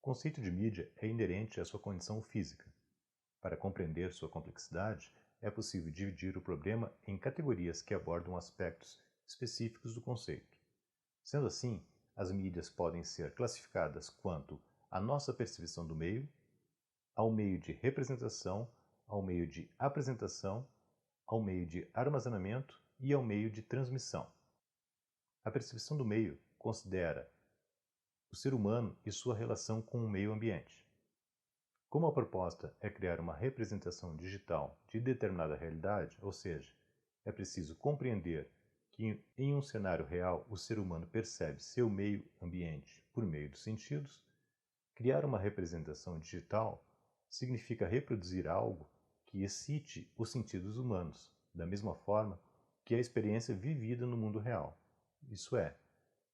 conceito de mídia é inerente à sua condição física. Para compreender sua complexidade, é possível dividir o problema em categorias que abordam aspectos específicos do conceito. Sendo assim, as mídias podem ser classificadas quanto à nossa percepção do meio, ao meio de representação, ao meio de apresentação, ao meio de armazenamento e ao meio de transmissão. A percepção do meio considera o ser humano e sua relação com o meio ambiente. Como a proposta é criar uma representação digital de determinada realidade, ou seja, é preciso compreender que em um cenário real o ser humano percebe seu meio ambiente por meio dos sentidos, criar uma representação digital significa reproduzir algo que excite os sentidos humanos, da mesma forma que a experiência vivida no mundo real. Isso é,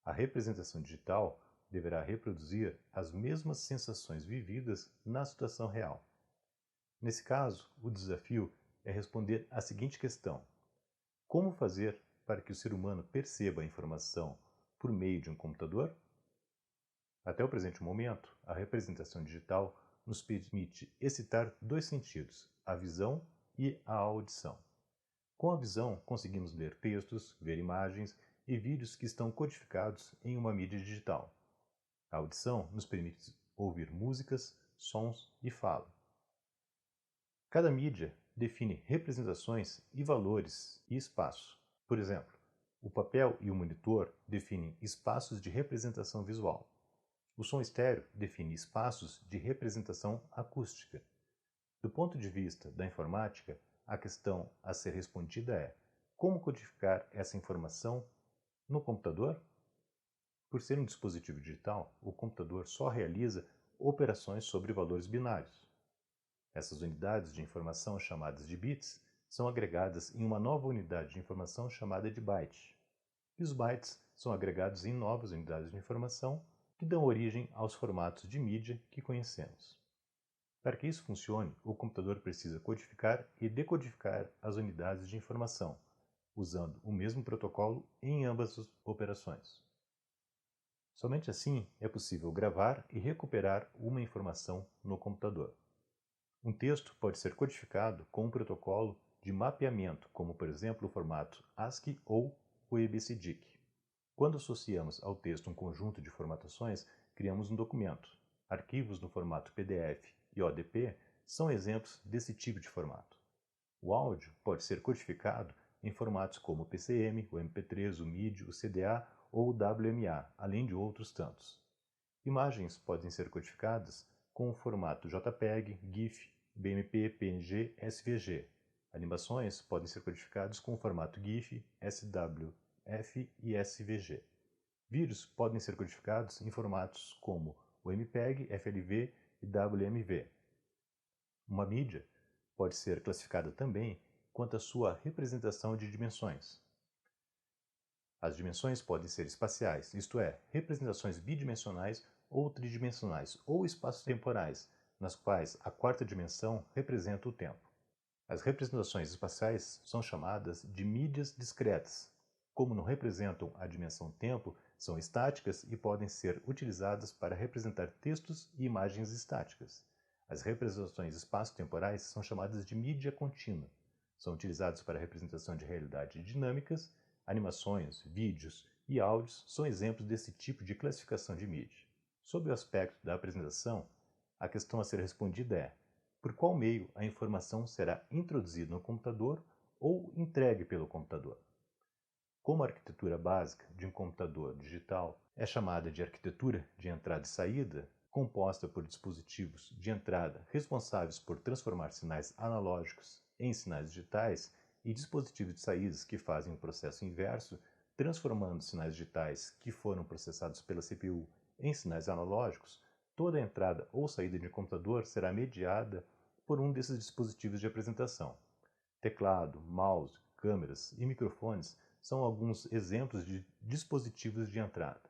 a representação digital deverá reproduzir as mesmas sensações vividas na situação real. Nesse caso, o desafio é responder à seguinte questão: como fazer para que o ser humano perceba a informação por meio de um computador? Até o presente momento, a representação digital nos permite excitar dois sentidos, a visão e a audição. Com a visão, conseguimos ler textos, ver imagens e vídeos que estão codificados em uma mídia digital. A audição nos permite ouvir músicas, sons e fala. Cada mídia define representações e valores e espaço. Por exemplo, o papel e o monitor definem espaços de representação visual. O som estéreo define espaços de representação acústica. Do ponto de vista da informática, a questão a ser respondida é: como codificar essa informação no computador? Por ser um dispositivo digital, o computador só realiza operações sobre valores binários. Essas unidades de informação, chamadas de bits, são agregadas em uma nova unidade de informação chamada de byte. E os bytes são agregados em novas unidades de informação que dão origem aos formatos de mídia que conhecemos. Para que isso funcione, o computador precisa codificar e decodificar as unidades de informação, usando o mesmo protocolo em ambas as operações. Somente assim é possível gravar e recuperar uma informação no computador. Um texto pode ser codificado com um protocolo de mapeamento, como por exemplo o formato ASCII ou o ABCDIC. Quando associamos ao texto um conjunto de formatações, criamos um documento. Arquivos no formato PDF e ODP são exemplos desse tipo de formato. O áudio pode ser codificado em formatos como o PCM, o MP3, o MIDI, o CDA ou o WMA, além de outros tantos. Imagens podem ser codificadas com o formato JPEG, GIF, BMP, PNG, SVG. Animações podem ser codificadas com o formato GIF, SWF e SVG. Vídeos podem ser codificados em formatos como o MPEG, FLV e WMV. Uma mídia pode ser classificada também quanto à sua representação de dimensões. As dimensões podem ser espaciais, isto é, representações bidimensionais ou tridimensionais, ou espaço-temporais, nas quais a quarta dimensão representa o tempo. As representações espaciais são chamadas de mídias discretas. Como não representam a dimensão tempo, são estáticas e podem ser utilizadas para representar textos e imagens estáticas. As representações espaço-temporais são chamadas de mídia contínua. São utilizadas para a representação de realidades dinâmicas. Animações, vídeos e áudios são exemplos desse tipo de classificação de mídia. Sob o aspecto da apresentação, a questão a ser respondida é: por qual meio a informação será introduzida no computador ou entregue pelo computador? Como a arquitetura básica de um computador digital é chamada de arquitetura de entrada e saída, composta por dispositivos de entrada responsáveis por transformar sinais analógicos em sinais digitais e dispositivos de saídas que fazem o processo inverso, transformando sinais digitais que foram processados pela CPU em sinais analógicos, toda entrada ou saída de um computador será mediada por um desses dispositivos de apresentação. Teclado, mouse, câmeras e microfones são alguns exemplos de dispositivos de entrada.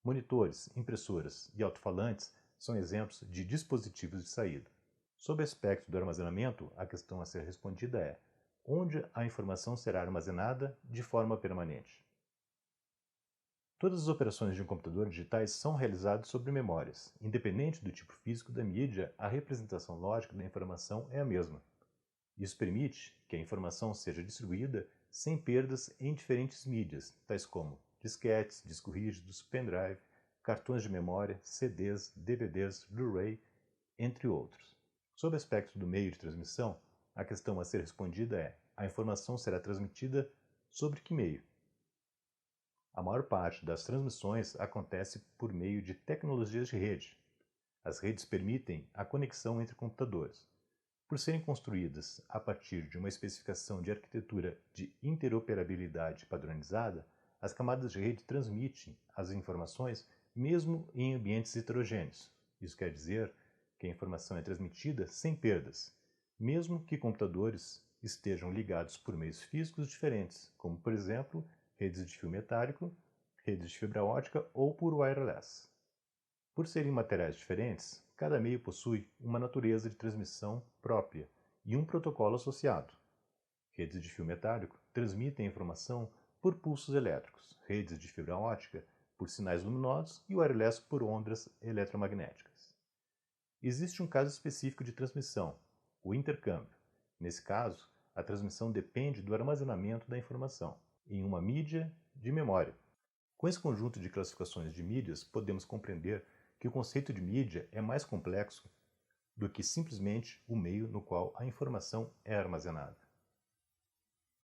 Monitores, impressoras e alto-falantes são exemplos de dispositivos de saída. Sob o aspecto do armazenamento, a questão a ser respondida é: onde a informação será armazenada de forma permanente? Todas as operações de um computador digitais são realizadas sobre memórias. Independente do tipo físico da mídia, a representação lógica da informação é a mesma. Isso permite que a informação seja distribuída sem perdas em diferentes mídias, tais como disquetes, discos rígidos, pendrive, cartões de memória, CDs, DVDs, Blu-ray, entre outros. Sob o aspecto do meio de transmissão, a questão a ser respondida é: a informação será transmitida sobre que meio? A maior parte das transmissões acontece por meio de tecnologias de rede. As redes permitem a conexão entre computadores. Por serem construídas a partir de uma especificação de arquitetura de interoperabilidade padronizada, as camadas de rede transmitem as informações mesmo em ambientes heterogêneos. Isso quer dizer que a informação é transmitida sem perdas, mesmo que computadores estejam ligados por meios físicos diferentes, como, por exemplo, redes de fio metálico, redes de fibra ótica ou por wireless. Por serem materiais diferentes, cada meio possui uma natureza de transmissão própria e um protocolo associado. Redes de fio metálico transmitem a informação por pulsos elétricos, redes de fibra ótica por sinais luminosos e wireless por ondas eletromagnéticas. Existe um caso específico de transmissão, o intercâmbio. Nesse caso, a transmissão depende do armazenamento da informação em uma mídia de memória. Com esse conjunto de classificações de mídias, podemos compreender que o conceito de mídia é mais complexo do que simplesmente o meio no qual a informação é armazenada.